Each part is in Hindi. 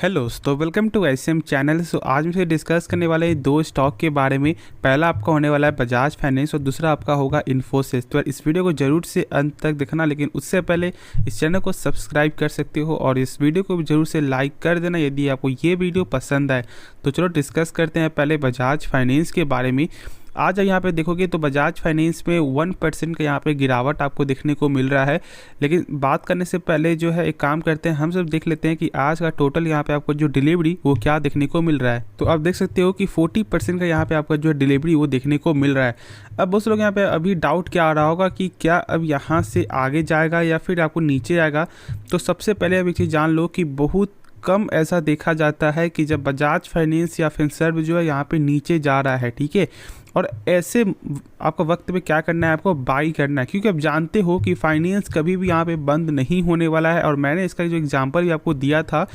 हेलो तो वेलकम टू एसएम चैनल। आज हम से डिस्कस करने वाले हैं दो स्टॉक के बारे में। पहला आपका होने वाला है बजाज फाइनेंस और दूसरा आपका होगा इन्फोसिस। तो इस वीडियो को जरूर से अंत तक देखना, लेकिन उससे पहले इस चैनल को सब्सक्राइब कर सकते हो और इस वीडियो को भी जरूर से लाइक कर देना यदि आपको ये वीडियो पसंद आए। तो चलो डिस्कस करते हैं पहले बजाज फाइनेंस के बारे में। आज यहाँ पे देखोगे तो बजाज फाइनेंस में 1% का यहाँ पे गिरावट आपको देखने को मिल रहा है। लेकिन बात करने से पहले जो है एक काम करते हैं, हम सब देख लेते हैं कि आज का टोटल यहाँ पे आपको जो डिलीवरी वो क्या देखने को मिल रहा है। तो आप देख सकते हो कि 40% का यहाँ पे आपका जो है डिलीवरी वो देखने को मिल रहा है। अब बहुत से लोग यहाँ पे अभी डाउट क्या आ रहा होगा कि क्या अब यहाँ से आगे जाएगा या फिर आपको नीचे आएगा। तो सबसे पहले अब एक चीज़ जान लो कि बहुत कम ऐसा देखा जाता है कि जब बजाज फाइनेंस या फिनसर्व जो है यहाँ पे नीचे जा रहा है, ठीक है। और ऐसे आपको वक्त में क्या करना है, आपको बाई करना है, क्योंकि आप जानते हो कि फाइनेंस कभी भी यहाँ पे बंद नहीं होने वाला है। और मैंने इसका जो एग्जांपल भी आपको दिया था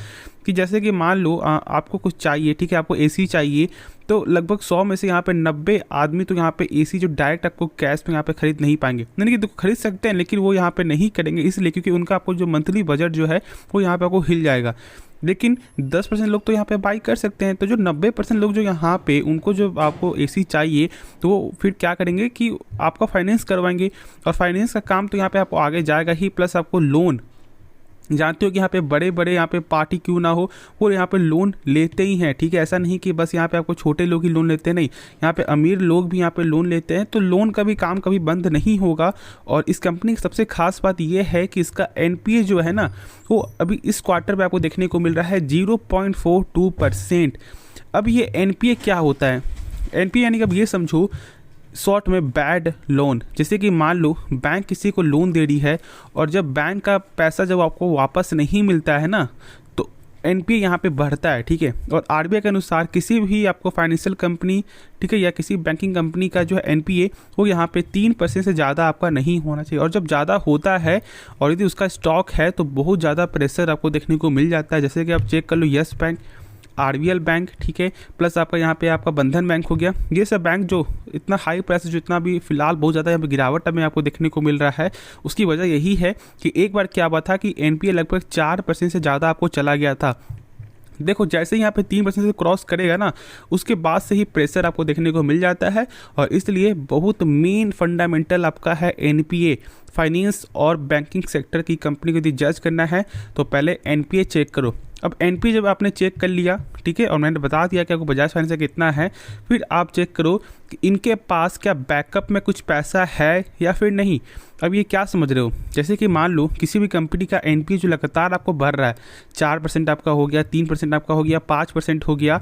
कि जैसे कि मान लो आपको कुछ चाहिए, ठीक है, आपको एसी चाहिए, तो लगभग 100 में से यहाँ पे 90 आदमी तो यहाँ पे एसी जो डायरेक्ट आपको कैश में यहाँ पे खरीद नहीं पाएंगे। नहीं कि खरीद सकते हैं, लेकिन वो यहाँ पे नहीं करेंगे इसलिए क्योंकि उनका आपको जो मंथली बजट जो है वो यहाँ पे आपको हिल जाएगा। लेकिन 10% लोग तो यहाँ पे बाई कर सकते हैं। तो जो 90% लोग जो यहाँ पे उनको जो आपको एसी चाहिए तो वो फिर क्या करेंगे कि आपका फाइनेंस करवाएंगे। और फाइनेंस का काम तो यहाँ पे आपको आगे जाएगा ही, प्लस आपको लोन, जानते हो कि यहाँ पे बड़े बड़े यहाँ पे पार्टी क्यों ना हो वो यहाँ पे लोन लेते ही हैं, ठीक है। ऐसा नहीं कि बस यहाँ पे आपको छोटे लोग ही लोन लेते हैं, नहीं, यहाँ पे अमीर लोग भी यहाँ पे लोन लेते हैं। तो लोन का भी काम कभी बंद नहीं होगा। और इस कंपनी की सबसे खास बात ये है कि इसका एनपीए जो है ना वो अभी इस क्वार्टर में आपको देखने को मिल रहा है 0.42%। अब ये एनपीए क्या होता है? एनपीए यानी कि अब ये समझो शॉर्ट में बैड लोन। जैसे कि मान लो बैंक किसी को लोन दे रही है और जब बैंक का पैसा जब आपको वापस नहीं मिलता है ना तो एनपीए यहाँ पे बढ़ता है, ठीक है। और आरबीआई के अनुसार किसी भी आपको फाइनेंशियल कंपनी, ठीक है, या किसी बैंकिंग कंपनी का जो है एनपीए वो यहाँ पे 3% से ज़्यादा आपका नहीं होना चाहिए। और जब ज़्यादा होता है और यदि उसका स्टॉक है तो बहुत ज़्यादा प्रेशर आपको देखने को मिल जाता है। जैसे कि आप चेक कर लो यस बैंक, आरबीएल बैंक, ठीक है, प्लस आपका यहाँ पे आपका बंधन बैंक हो गया। ये सब बैंक जो इतना हाई प्राइस जो इतना भी फिलहाल बहुत ज़्यादा यहाँ पे गिरावट में आपको देखने को मिल रहा है, उसकी वजह यही है कि एक बार क्या हुआ था कि एनपीए लगभग 4% से ज़्यादा आपको चला गया था। देखो जैसे ही यहाँ पे 3% से क्रॉस करेगा ना उसके बाद से ही प्रेशर आपको देखने को मिल जाता है। और इसलिए बहुत मेन फंडामेंटल आपका है एनपीए। फाइनेंस और बैंकिंग सेक्टर की कंपनी को यदि जज करना है तो पहले एनपीए चेक करो। अब एनपीए जब आपने चेक कर लिया, ठीक है, और मैंने बता दिया कि आपको बजाज फाइनेंस का कितना है, फिर आप चेक करो कि इनके पास क्या बैकअप में कुछ पैसा है या फिर नहीं। अब ये क्या समझ रहे हो, जैसे कि मान लो किसी भी कंपनी का एनपीए जो लगातार आपको बढ़ रहा है, 4% आपका हो गया, 3% आपका हो गया, 5% हो गया,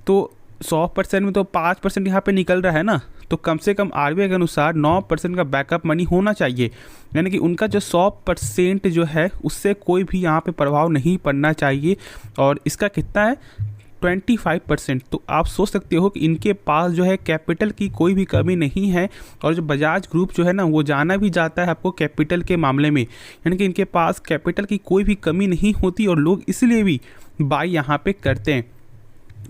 तो 100% में तो 5% यहाँ पे निकल रहा है ना। तो कम से कम आरबीआई के अनुसार 9% का बैकअप मनी होना चाहिए। यानी कि उनका जो 100% जो है उससे कोई भी यहाँ पे प्रभाव नहीं पड़ना चाहिए। और इसका कितना है, 25%। तो आप सोच सकते हो कि इनके पास जो है कैपिटल की कोई भी कमी नहीं है। और जो बजाज ग्रुप जो है ना वो जाना भी जाता है आपको कैपिटल के मामले में, यानी कि इनके पास कैपिटल की कोई भी कमी नहीं होती और लोग इसलिए भी बाई यहाँ पे करते हैं।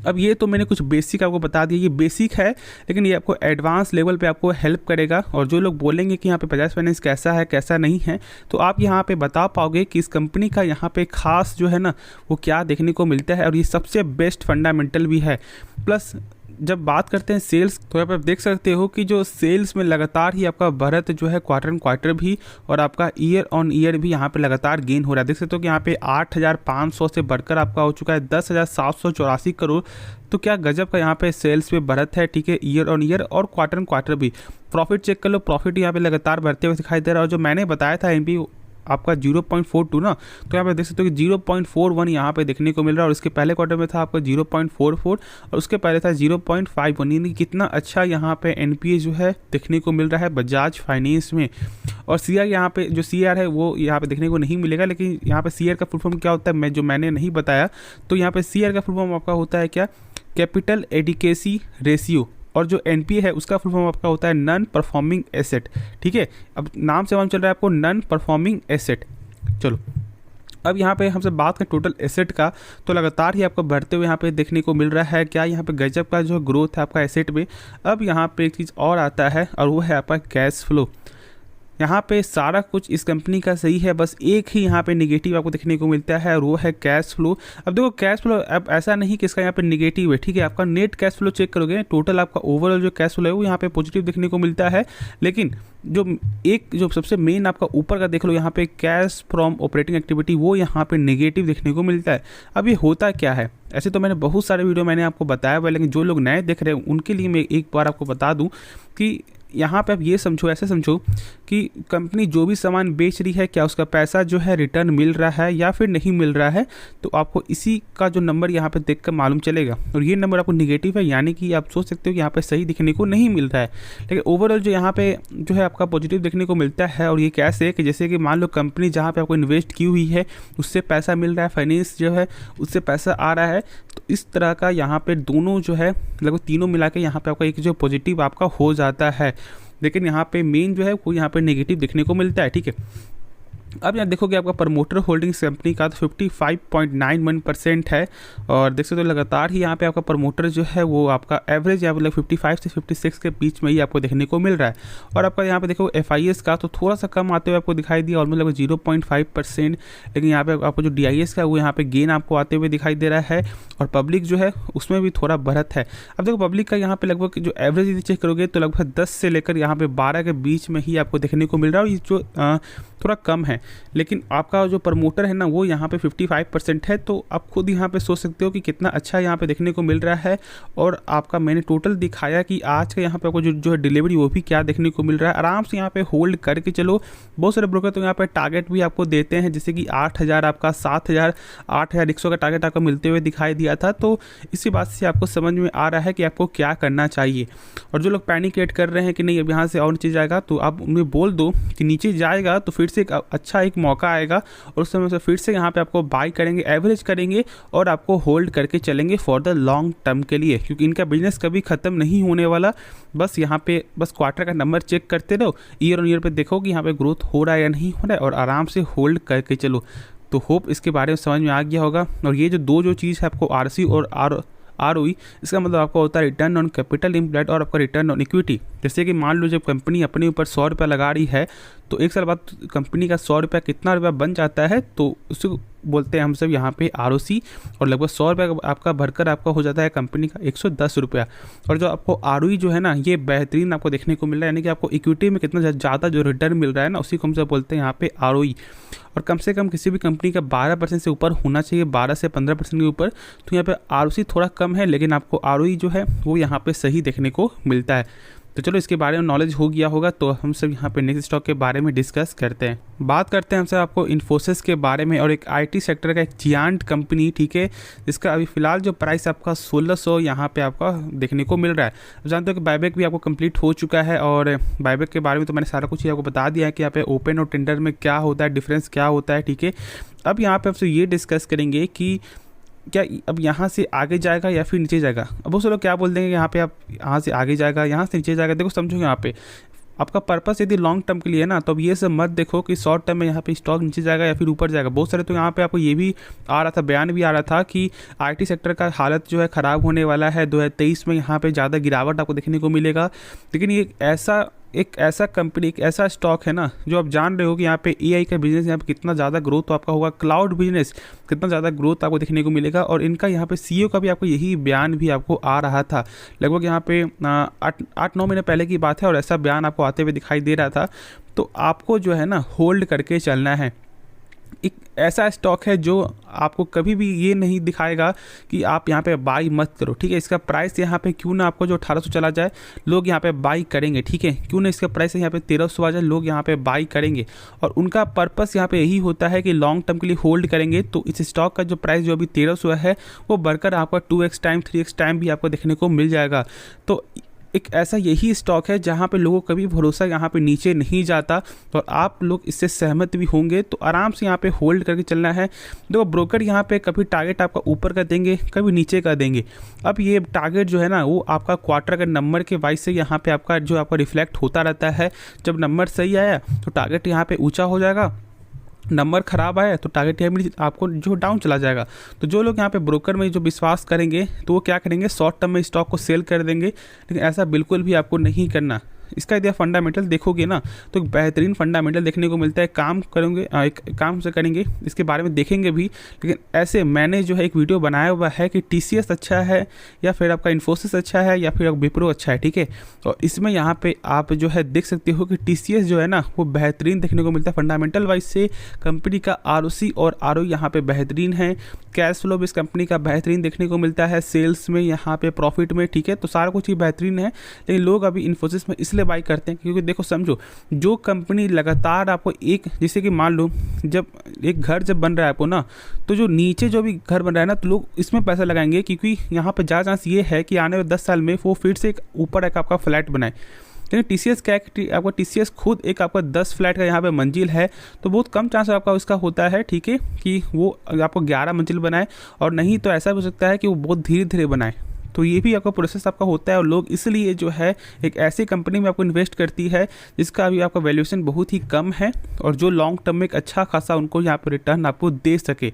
अब ये तो मैंने कुछ बेसिक आपको बता दिया, ये बेसिक है, लेकिन ये आपको एडवांस लेवल पे आपको हेल्प करेगा। और जो लोग बोलेंगे कि यहाँ पे बजाज फाइनेंस कैसा है कैसा नहीं है, तो आप यहाँ पे बता पाओगे कि इस कंपनी का यहाँ पे खास जो है ना वो क्या देखने को मिलता है। और ये सबसे बेस्ट फंडामेंटल भी है। प्लस जब बात करते हैं सेल्स, तो यहाँ पर आप देख सकते हो कि जो सेल्स में लगातार ही आपका बढ़त जो है क्वार्टर ऑन क्वार्टर भी और आपका ईयर ऑन ईयर भी यहाँ पे लगातार गेन हो रहा है। देख सकते हो कि यहाँ पे 8,500 से बढ़कर आपका हो चुका है 10,784 करोड़। तो क्या गजब का यहाँ पे सेल्स पे बढ़त है, ठीक है, ईयर ऑन ईयर और क्वार्टर ऑन क्वार्टर भी। प्रॉफिट चेक कर लो, प्रॉफिट यहाँ पे लगातार बढ़ते हुए दिखाई दे रहा है। और जो मैंने बताया था एनपी आपका 0.42 ना, तो यहाँ पे देख सकते हो कि 0.41 यहाँ पे देखने को मिल रहा है। और इसके पहले क्वार्टर में था आपका 0.44 और उसके पहले था 0.51। यानी कितना अच्छा यहाँ पे एनपीए जो है देखने को मिल रहा है बजाज फाइनेंस में। और सीआर यहाँ पे जो सीआर है वो यहाँ पे देखने को नहीं मिलेगा, लेकिन यहाँ पे सीआर का फुल फॉर्म क्या होता है मैंने नहीं बताया। तो यहाँ पे सीआर का फुल फॉर्म आपका होता है क्या, कैपिटल एडिकेसी रेशियो। और जो एनपीए है उसका फुल फॉर्म आपका होता है नॉन परफॉर्मिंग एसेट, ठीक है। अब नाम से मालूम चल रहा है आपको नॉन परफॉर्मिंग एसेट। चलो अब यहाँ पे हमसे बात करें टोटल एसेट का, तो लगातार ही आपको बढ़ते हुए यहाँ पे देखने को मिल रहा है। क्या यहाँ पे गजब का जो ग्रोथ है आपका एसेट में। अब यहाँ पे एक चीज़ और आता है और वो है आपका कैश फ्लो। यहाँ पे सारा कुछ इस कंपनी का सही है, बस एक ही यहाँ पे नेगेटिव आपको देखने को मिलता है और वो है कैश फ्लो। अब देखो कैश फ्लो अब ऐसा नहीं कि इसका यहाँ पे नेगेटिव है, ठीक है। आपका नेट कैश फ्लो चेक करोगे, टोटल आपका ओवरऑल जो कैश फ्लो है वो यहाँ पे पॉजिटिव देखने को मिलता है, लेकिन जो सबसे मेन आपका ऊपर का देख लो, यहाँ पे कैश फ्रॉम ऑपरेटिंग एक्टिविटी वो यहाँ पे नेगेटिव देखने को मिलता है। अब ये होता क्या है, ऐसे तो मैंने बहुत सारे वीडियो मैंने आपको बताया हुआ है, लेकिन जो लोग नए देख रहे हैं उनके लिए मैं एक बार आपको बता दूं कि यहाँ पे आप ये समझो, ऐसे समझो कि कंपनी जो भी सामान बेच रही है, क्या उसका पैसा जो है रिटर्न मिल रहा है या फिर नहीं मिल रहा है, तो आपको इसी का जो नंबर यहाँ पे देखकर मालूम चलेगा। और ये नंबर आपको नेगेटिव है, यानी कि आप सोच सकते हो कि यहाँ पे सही दिखने को नहीं मिल रहा है। लेकिन ओवरऑल जो यहाँ पे जो है आपका पॉजिटिव देखने को मिलता है। और ये कैसे है कि जैसे कि मान लो कंपनी जहाँ पे आपको इन्वेस्ट की हुई है उससे पैसा मिल रहा है, फाइनेंस जो है उससे पैसा आ रहा है, तो इस तरह का यहाँ पे दोनों जो है लगभग तीनों मिला के यहाँ पे आपका एक जो पॉजिटिव आपका हो जाता है। लेकिन यहाँ पे मेन जो है वो यहाँ पे नेगेटिव देखने को मिलता है, ठीक है। अब यहाँ देखोगे आपका प्रमोटर होल्डिंग्स कंपनी का तो 55.91% है, और देख सकते हो लगातार ही यहाँ पे आपका प्रमोटर जो है वो आपका एवरेज या मतलब 55 से 56 के बीच में ही आपको देखने को मिल रहा है। और आपका यहाँ पे देखो FIS का तो थोड़ा सा कम आते हुए आपको दिखाई दिया, ऑलमोस्ट लगभग 0.5%, लेकिन यहाँ पे आपको जो DIS का वो यहाँ पे गेन आपको आते हुए दिखाई दे रहा है। और पब्लिक जो है उसमें भी थोड़ा बढ़त है। अब देखो पब्लिक का यहाँ पे लगभग जो एवरेज यदि चेक करोगे तो लगभग 10 से लेकर यहाँ पे 12 के बीच में ही आपको देखने को मिल रहा है, और ये जो थोड़ा कम है। लेकिन आपका जो प्रमोटर है ना वो यहाँ पे 55% है, तो आप खुद यहाँ पे सोच सकते हो कि कितना अच्छा यहाँ पे देखने को मिल रहा है। और आपका मैंने टोटल दिखाया कि आज का यहाँ पे आपको जो है डिलीवरी वो भी क्या देखने को मिल रहा है। आराम से यहाँ पे होल्ड करके चलो। बहुत सारे ब्रोकर तो यहाँ पे टारगेट भी आपको देते हैं, जैसे कि 8,000 आपका 7,000 8,100 का टारगेट आपको मिलते हुए दिखाई दिया था। तो इसी बात से आपको समझ में आ रहा है कि आपको क्या करना चाहिए। और जो लोग पैनिक क्रिएट कर रहे हैं कि नहीं अब यहाँ से और नीचे जाएगा, तो आप उन्हें बोल दो कि नीचे जाएगा तो फिर से एक अच्छा एक मौका आएगा, और उस समय से फिर से यहाँ पे आपको बाई करेंगे, एवरेज करेंगे और आपको होल्ड करके चलेंगे फॉर द लॉन्ग टर्म के लिए, क्योंकि इनका बिजनेस कभी ख़त्म नहीं होने वाला। बस यहाँ पे बस क्वार्टर का नंबर चेक करते रहो, ईयर ऑन ईयर पे देखो कि यहाँ पे ग्रोथ हो रहा है या नहीं हो रहा है, और आराम से होल्ड करके चलो। तो होप इसके बारे में समझ में आ गया होगा। और ये जो दो चीज़ है आपको RC और ROE, इसका मतलब आपका होता है रिटर्न ऑन कैपिटल एम्प्लॉयड और आपका रिटर्न ऑन इक्विटी। जैसे कि मान लो जब कंपनी अपने ऊपर 100 रुपया लगा रही है, तो एक साल बाद कंपनी का 100 रुपया कितना रुपया बन जाता है, तो उसको बोलते हैं हम सब यहाँ पे ROC। और लगभग 100 रुपया आपका भरकर आपका हो जाता है कंपनी का 110 रुपया। और जो आपको ROE जो है ना ये बेहतरीन आपको देखने को मिल रहा है, यानी कि आपको इक्विटी में कितना ज़्यादा जो रिटर्न मिल रहा है ना, उसी को हम सब बोलते हैं यहाँ पे ROE। और कम से कम किसी भी कंपनी का 12% से ऊपर होना चाहिए, 12 से 15% के ऊपर। तो यहाँ पे ROC थोड़ा कम है, लेकिन आपको ROE जो है वो यहाँ पे सही देखने को मिलता है। तो चलो इसके बारे में नॉलेज हो गया होगा, तो हम सब यहाँ पे नेक्स्ट स्टॉक के बारे में डिस्कस करते हैं। बात करते हैं हम सब आपको इन्फोसिस के बारे में, और एक IT सेक्टर का एक जियांट कंपनी, ठीक है, जिसका अभी फिलहाल जो प्राइस आपका 1600 यहाँ पे आपका देखने को मिल रहा है। अब जानते हो कि बायबैक भी आपको कंप्लीट हो चुका है, और बायबैक के बारे में तो मैंने सारा कुछ ही आपको बता दिया है कि यहाँ पे ओपन और टेंडर में क्या होता है, डिफरेंस क्या होता है, ठीक है। अब यहाँ पे आपसे ये डिस्कस करेंगे कि क्या अब यहाँ से आगे जाएगा या फिर नीचे जाएगा। अब बहुत से लोग क्या बोल देंगे यहाँ पे आप यहाँ से आगे जाएगा, यहाँ से नीचे जाएगा। देखो समझो यहाँ पे आपका पर्पस यदि लॉन्ग टर्म के लिए है ना, तो अब ये सब मत देखो कि शॉर्ट टर्म में यहाँ पे स्टॉक नीचे जाएगा या फिर ऊपर जाएगा। बहुत सारे तो यहाँ पे आपको ये भी आ रहा था, बयान भी आ रहा था कि IT सेक्टर का हालत जो है ख़राब होने वाला है, 2023 में यहाँ पे ज़्यादा गिरावट आपको देखने को मिलेगा। लेकिन ये एक ऐसा कंपनी, एक ऐसा स्टॉक है ना, जो आप जान रहे हो कि यहाँ पे AI का बिजनेस यहाँ पे कितना ज़्यादा ग्रोथ आपका होगा, क्लाउड बिजनेस कितना ज़्यादा ग्रोथ आपको देखने को मिलेगा। और इनका यहाँ पे CEO का भी आपको यही बयान भी आपको आ रहा था, लगभग यहाँ पे 8-9 महीने पहले की बात है, और ऐसा बयान आपको आते हुए दिखाई दे रहा था। तो आपको जो है ना होल्ड करके चलना है। एक ऐसा स्टॉक है जो आपको कभी भी ये नहीं दिखाएगा कि आप यहाँ पे बाई मत करो, ठीक है। इसका प्राइस यहाँ पे क्यों ना आपको जो 1800 चला जाए, लोग यहाँ पे बाई करेंगे, ठीक है। क्यों ना इसका प्राइस यहाँ पे 1300 आ जाए, लोग यहाँ पे बाई करेंगे। और उनका पर्पस यहाँ पे यही होता है कि लॉन्ग टर्म के लिए होल्ड करेंगे। तो इस स्टॉक का जो प्राइस जो अभी 1300 है, वो बढ़कर आपका 2x टाइम 3x टाइम भी आपको देखने को मिल जाएगा। तो एक ऐसा यही स्टॉक है जहाँ पे लोगों को कभी भरोसा यहाँ पे नीचे नहीं जाता, और आप लोग इससे सहमत भी होंगे। तो आराम से यहाँ पे होल्ड करके चलना है। देखो ब्रोकर यहाँ पे कभी टारगेट आपका ऊपर का देंगे, कभी नीचे का देंगे। अब ये टारगेट जो है ना वो आपका क्वार्टर के नंबर के वाइज से यहाँ पे आपका जो आपका रिफ्लेक्ट होता रहता है। जब नंबर सही आया तो टारगेट यहाँ पे ऊँचा हो जाएगा, नंबर ख़राब आया तो टारगेट यहाँ आपको जो डाउन चला जाएगा। तो जो लोग यहाँ पे ब्रोकर में जो विश्वास करेंगे, तो वो क्या करेंगे, शॉर्ट टर्म में स्टॉक को सेल कर देंगे। लेकिन ऐसा बिल्कुल भी आपको नहीं करना। इसका यदि आप फंडामेंटल देखोगे ना तो एक बेहतरीन फंडामेंटल देखने को मिलता है। काम करेंगे एक काम से करेंगे इसके बारे में देखेंगे भी, लेकिन ऐसे मैंने जो है एक वीडियो बनाया हुआ है कि TCS अच्छा है या फिर आपका इन्फोसिस अच्छा है या फिर विप्रो अच्छा है, ठीक है। और इसमें यहाँ पे आप जो है देख सकते हो कि TCS जो है ना वो बेहतरीन देखने को मिलता है फंडामेंटल वाइज से। कंपनी का ROC और ROE यहाँ पे बेहतरीन है, कैश फ्लो भी इस कंपनी का बेहतरीन देखने को मिलता है, सेल्स में यहाँ पे प्रॉफिट में, ठीक है। तो सारा कुछ ही बेहतरीन है, लेकिन लोग अभी इन्फोसिस में इसलिए बाई करते हैं क्योंकि देखो समझो, जो कंपनी लगातार आपको एक, जैसे कि मान लो जब एक घर जब बन रहा है आपको ना, तो जो नीचे जो भी घर बन रहा है ना, तो लोग इसमें पैसा लगाएंगे क्योंकि यहाँ पे ज़्यादा चांस ये है कि आने वाले 10 साल में वो फिर से एक ऊपर एक आपका फ्लैट बनाए। लेकिन TCS क्या है, आपका TCS खुद एक आपका 10 फ्लैट का यहाँ पे मंजिल है, तो बहुत कम चांस आपका उसका होता है, ठीक है, कि वो आपको 11 मंजिल बनाए, और नहीं तो ऐसा भी हो सकता है कि वो बहुत धीरे धीरे बनाए। तो ये भी आपका प्रोसेस आपका होता है, और लोग इसलिए जो है एक ऐसी कंपनी में आपको इन्वेस्ट करती है जिसका अभी आपका वैल्यूएशन बहुत ही कम है और जो लॉन्ग टर्म में एक अच्छा खासा उनको यहाँ पर रिटर्न आपको दे सके।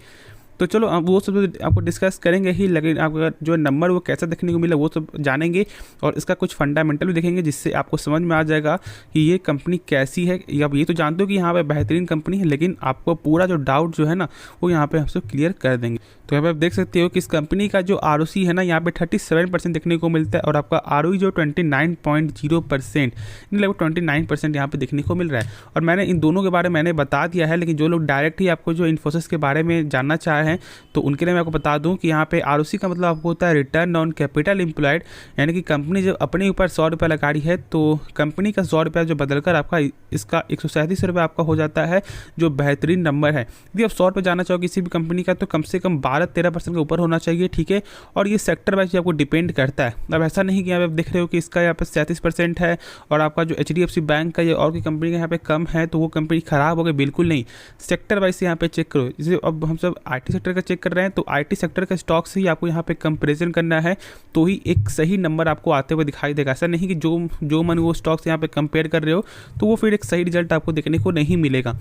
तो चलो वो सब आपको डिस्कस करेंगे ही, लेकिन आपका जो नंबर वो कैसा देखने को मिला वो सब जानेंगे, और इसका कुछ फंडामेंटल भी देखेंगे जिससे आपको समझ में आ जाएगा कि ये कंपनी कैसी है। अब ये तो जानते हो कि यहाँ पे बेहतरीन कंपनी है, लेकिन आपको पूरा जो डाउट जो है ना वो यहाँ पे हमसे क्लियर कर देंगे। तो यहाँ पे आप देख सकते हो कि इस कंपनी का जो ROC है ना यहाँ पे 37% देखने को मिलता है, और आपका ROE जो 29.0% लगभग 29% यहाँ पे देखने को मिल रहा है। और मैंने इन दोनों के बारे में मैंने बता दिया है, लेकिन जो लोग डायरेक्ट ही आपको जो इन्फोसिस के बारे में जानना चाह रहे हैं तो उनके लिए मैं आपको बता दूं कि यहाँ पे ROC का मतलब आपको होता है रिटर्न ऑन कैपिटल एम्प्लॉयड, यानी कि कंपनी जब अपने ऊपर 100 रुपये लगा रही है तो कंपनी का 100 रुपया जो बदलकर आपका इसका 137 रुपये आपका हो जाता है, जो बेहतरीन नंबर है। यदि आप 100 रुपये जाना चाहो किसी भी कंपनी का तो कम से कम 12-13% के ऊपर होना चाहिए, ठीक है। और ये सेक्टर वाइज आपको डिपेंड करता है। अब ऐसा नहीं कि यहाँ पे आप देख रहे हो कि इसका यहाँ पे 37% है और आपका जो HDFC बैंक का या और की कंपनी का यहाँ पे कम है तो वो कंपनी खराब हो गई, बिल्कुल नहीं। सेक्टर वाइज से यहाँ पे चेक करो, जैसे अब हम सब IT सेक्टर का चेक कर रहे हैं तो IT सेक्टर का स्टॉक से ही आपको यहाँ पे कंपैरिजन करना है, तो ही एक सही नंबर आपको आते हुए दिखाई देगा। ऐसा नहीं कि जो मन वो स्टॉक से यहाँ पे कंपेयर कर रहे हो तो वो फिर एक सही रिजल्ट आपको देखने को नहीं मिलेगा।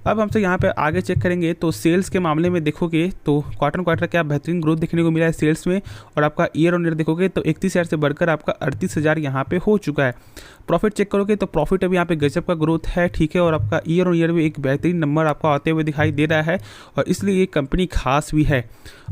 अब हमसे यहाँ पे आगे चेक करेंगे तो सेल्स के मामले में देखोगे तो क्वार्टर क्या बेहतरीन ग्रोथ देखने को मिला है सेल्स में, और आपका ईयर ऑन ईयर देखोगे तो 31,000 से बढ़कर आपका 38,000 यहाँ पे हो चुका है। प्रॉफिट चेक करोगे तो प्रॉफिट अभी यहाँ पे गजब का ग्रोथ है, ठीक है, और आपका ईयर ऑन ईयर भी एक बेहतरीन नंबर आपको आते हुए दिखाई दे रहा है, और इसलिए ये कंपनी खास भी है।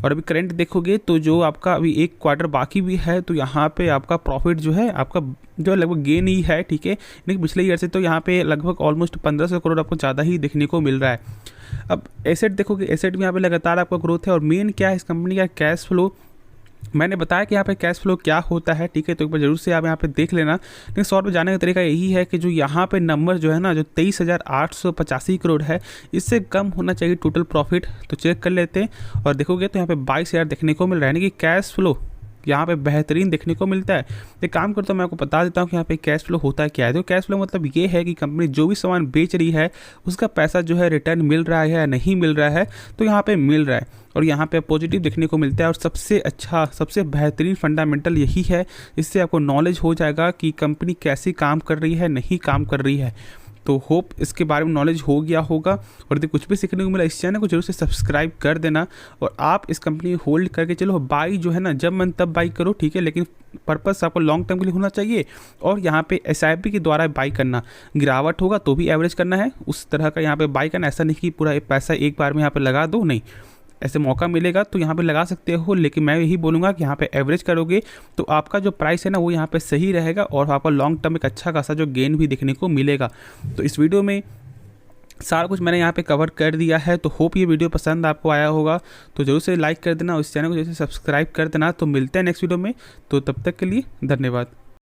और अभी करंट देखोगे तो जो आपका अभी एक क्वार्टर बाकी भी है तो यहाँ पे आपका प्रॉफिट जो है आपका जो लगभग गेन ही है, ठीक है, लेकिन पिछले ईयर से तो यहाँ पे लगभग ऑलमोस्ट 1500 करोड़ आपको ज़्यादा ही देखने को मिल रहा है। अब एसेट देखोगे, एसेट भी यहाँ पे लगातार आपका ग्रोथ है, और मेन क्या है इस कंपनी का कैश फ्लो। मैंने बताया कि यहाँ पे कैश फ्लो क्या होता है, ठीक है, तो एक बार जरूर से आप यहाँ पे देख लेना। लेकिन 100 रुपये जाने का तरीका यही है कि जो यहाँ पे नंबर जो है ना जो 23,885 करोड़ है, इससे कम होना चाहिए टोटल प्रॉफिट। तो चेक कर लेते हैं और देखोगे तो यहाँ पे 22,000 देखने को मिल रहा है, यानी कि कैश फ्लो यहाँ पे बेहतरीन देखने को मिलता है। एक काम करता हूँ मैं आपको बता देता हूँ कि यहाँ पे कैश फ्लो होता है क्या है। तो कैश फ्लो मतलब ये है कि कंपनी जो भी सामान बेच रही है उसका पैसा जो है रिटर्न मिल रहा है या नहीं मिल रहा है, तो यहाँ पे मिल रहा है और यहाँ पे पॉजिटिव देखने को मिलता है। और सबसे अच्छा सबसे बेहतरीन फंडामेंटल यही है, इससे आपको नॉलेज हो जाएगा कि कंपनी कैसी काम कर रही है, नहीं काम कर रही है। तो होप इसके बारे में नॉलेज हो गया होगा, और यदि कुछ भी सीखने को मिला इस चैनल को जरूर से सब्सक्राइब कर देना। और आप इस कंपनी को होल्ड करके चलो, बाई जो है ना जब मन तब बाई करो, ठीक है, लेकिन पर्पस आपको लॉन्ग टर्म के लिए होना चाहिए। और यहाँ पे SIP के द्वारा बाई करना, गिरावट होगा तो भी एवरेज करना है, उस तरह का यहाँ पे बाई करना। ऐसा नहीं कि पूरा पैसा एक बार में यहाँ पे लगा दो, नहीं, ऐसे मौका मिलेगा तो यहाँ पे लगा सकते हो, लेकिन मैं यही बोलूँगा कि यहाँ पे एवरेज करोगे तो आपका जो प्राइस है ना वो यहाँ पे सही रहेगा और आपका लॉन्ग टर्म एक अच्छा खासा जो गेन भी देखने को मिलेगा। तो इस वीडियो में सारा कुछ मैंने यहाँ पे कवर कर दिया है। तो होप ये वीडियो पसंद आपको आया होगा, तो जरूर से लाइक कर देना और इस चैनल को जैसे सब्सक्राइब कर देना। तो मिलते हैं नेक्स्ट वीडियो में, तो तब तक के लिए धन्यवाद।